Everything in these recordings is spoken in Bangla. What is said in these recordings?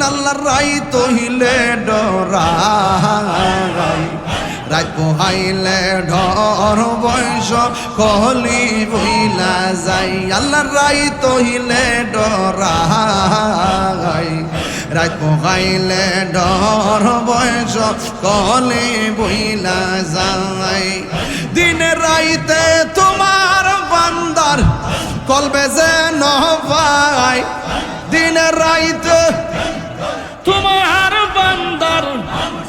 আল্লাহর রাইত হইলে ডরাই রাত পোহাইলে ঢর বয়স কলি বইলা যাই আল্লাহর রাইত হইলে ডরাই রাত পোহাইলে ঢর বয়স কলি বইলা যাই দিনে রাইতে তোমার বান্দার কলবে যে নবাই দিনে রাইতে তোমার বান্দার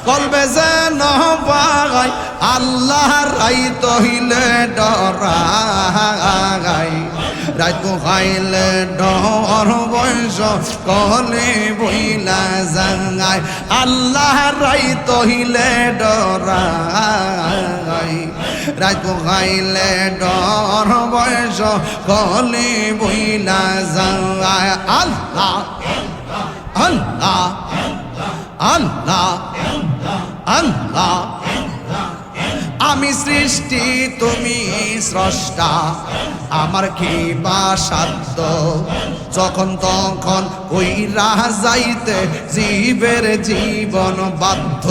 কলবে যে নবাই আল্লাহ রাইত হইলে ডরাই রাত পোহাইলে ডর বয়স কলে বইলা যাই আল্লাহ রাইত হইলে ডরাই রাত পোহাইলে ডর বয়স কলে বইলা যাই আল্লাহ আল্লাহ আল্লাহ আল্লাহ আমি সৃষ্টি তুমি স্রষ্টা আমার কি বা সাধ্য যখন তখন কইরা যাইতে জীবের জীবন বাধ্য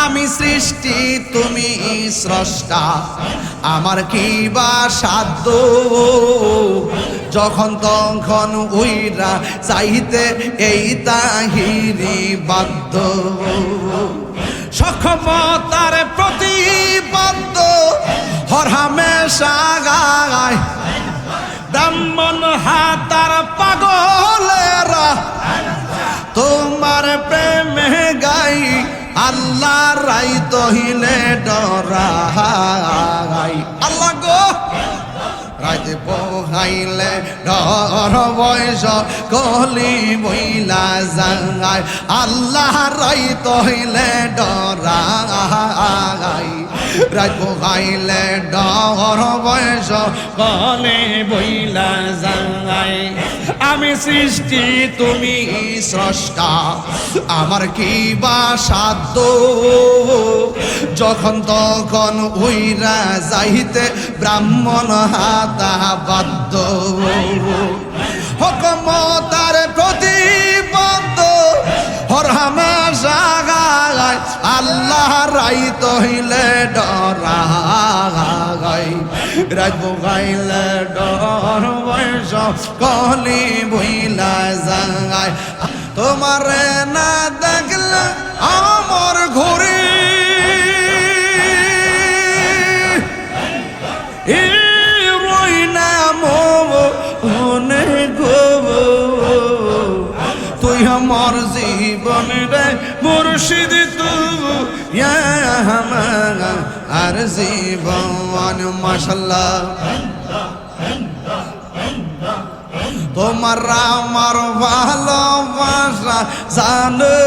আমি সৃষ্টি তুমি স্রষ্টা আমার কি বা সাধ্য যখন তখন উইরা চাইতে এই তাহিরি বাধ্য সক্ষমতার প্রতিবদ্ধ হরহামেশা গায় ব্রাহ্মণ হাতার পাগলেরা তোমার প্রেমে গাই আল্লাহ রাইত হইলে ডরাই আল্লাহ গো রাতে পোহাইলে ডর বয়স কলি বইলা যাই আল্লাহ রাইত হইলে ডরাই রাত পোহাইলে ডর বয়স কলি বইলা যাই আমি সৃষ্টি তুমি স্রষ্টা আমার কি বা সাধ্য যখন তখন উইরা যাইতে ব্রাহ্মণ হাতা বাধ্য হুকুমতার প্রতিবদ্ধ হরহামেশা গায় আল্লাহ রাইত হইলে ডরাই রাত পোহাইলে ডর বয়স কলি বইলা যায় তোমার না দেখলে আমার ঘুরে রই না মনে গো তুই আমার জীবন রে মুর্শিদ তুই আর জীবন মাশাআল্লাহ তোমার আমার ভালোবাসা জানে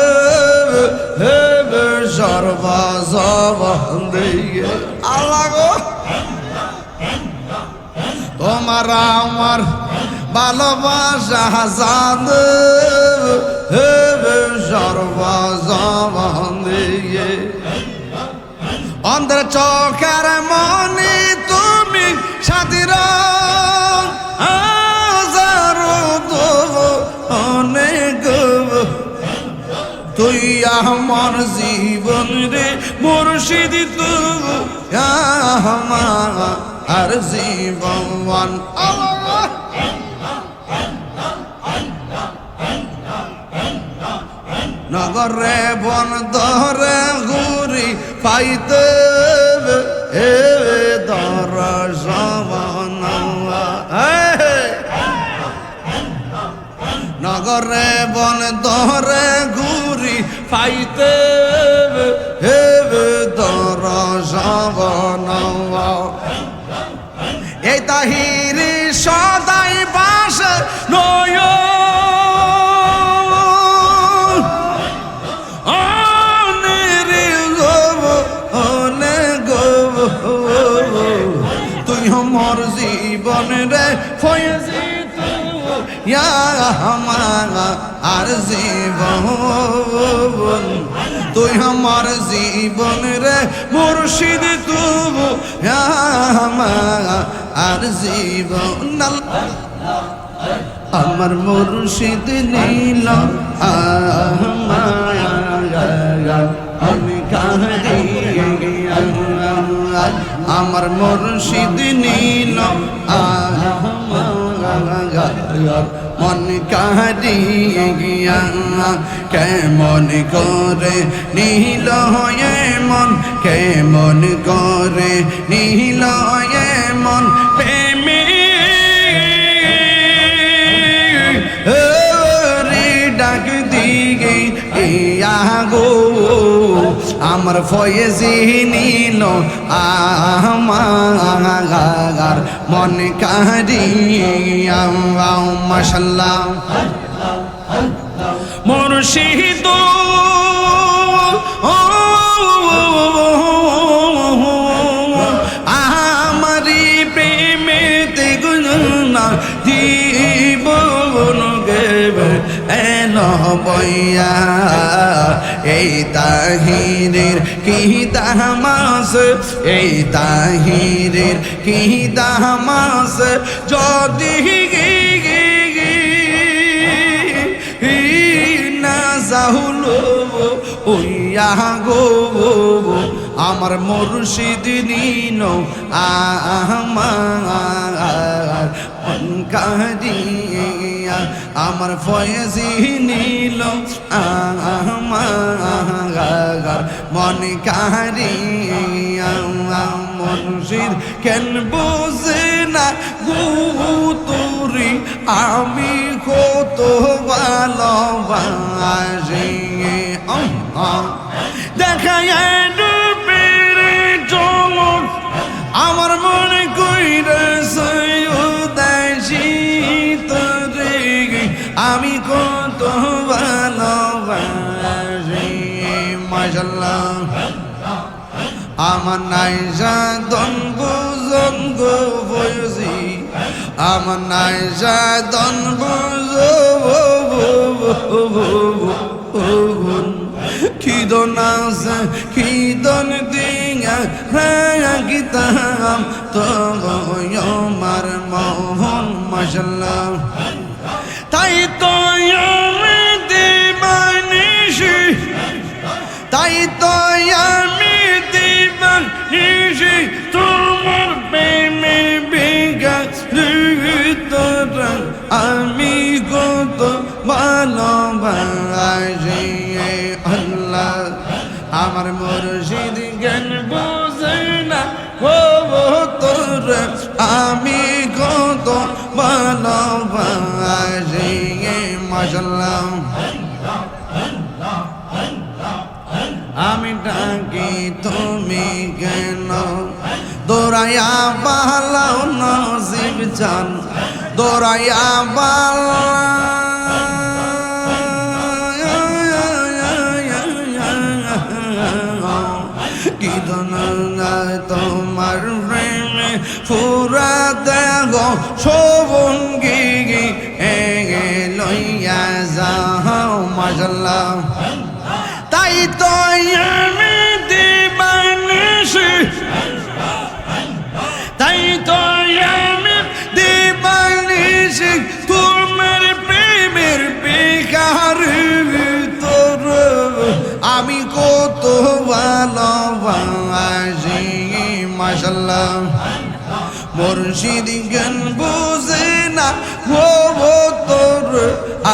সর্বজবন দিয়ে আল্লাহ গো তোমার আমার ভালোবাসা জানে সর্বজবন দিয়ে অন্ধের চোখের মনি তুমি সাথীর তুই আমার জীবন রে মুর্শিদ তুই আর জীবন নগরে বন ধরে ঘুরি পাইতে দর নগরে বন ধরে ঘুরি পাইতে দর এই তাহিরি সদাই বাস নয় তুই আমার জীবন রে ফয়েজি আর জীবন তুই আমার জীবন রে মুর্শিদ তুই আর জীবন আমার মুর্শিদ নীল আমার মুর্শিদ নীল মন কাহিয়া কেমন করে নীল মন কেমন করে নীল মন প্রেমী ডাক দিগে ইয়া গো আমার ফয়েজি নীল আমার মন কাহিয়া মাশাআল্লাহ মুর্শিদ আমারি প্রেমেতে গুণনা জীবন গেবে এন বইয়া এই তাহিরের কি দামাস এই তাহিরের কি দামাস যদি সাহুলো ওইয়া গো আমার মুর্শিদ নীল আমার কাহিয়া আমার ফয়েজি নীল আমার মন কাহিয়া মুর্শিদ কেন বোঝে না গো তোরে আমি কত ভালোবাসি দেখায় চমক আমার মনে কইরেছে উদাসী তোরে আমি কত ভালোবাসি মাশাআল্লাহ আমার নাইজা দনব জঙ্গ বয়সি আমার নাইজা দনব খিদন আছে খিদন দিয়া গীতাম তো আমার মোহন মাশাআল্লাহ তাই তো আমি দিবানিশি তাই তো আমি দিবানিশি তোমার প্রেমে বিকাশ আমি কত ভালোবাসি আল্লাহ আমার মুর্শিদ জ্ঞান বোঝে না ও তোর আমি কত ভালোবাসি মাশাআল্লাহ আমি ডাকি তুমি কেন দৌড়াইয়া পালাও নসিব চান দৌড়াইয়া পালা কি তোমার প্রেমে পুরা দেহ শোভন গিগি লইয়া যাও মাশাআল্লাহ তাই তো আমি দিবানিশি তাই তো আমি দিবানিশি তোমার প্রেমের বেকার তোর আমি কত ভালোবাসি মাশাআল্লাহ মুর্শিদ জ্ঞান বোঝে না ও তোর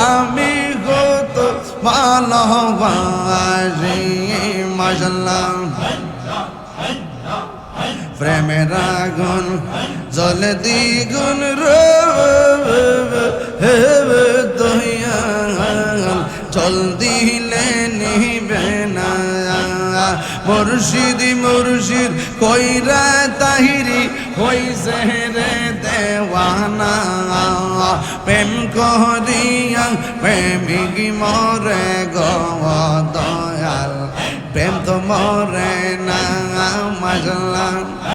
আমি কত ভালোবাসি মাশাআল্লাহ প্রেমের আগুন জলে দ্বিগুণ চল দিলে নিবে না মুর্শিদ মুর্শিদ কইরা তাহিরি হইছে রে দেওয়ানা প্রেম করিয়া প্রেমিক মরে গো দয়াল প্রেম তো মরে না মাশাআল্লাহ।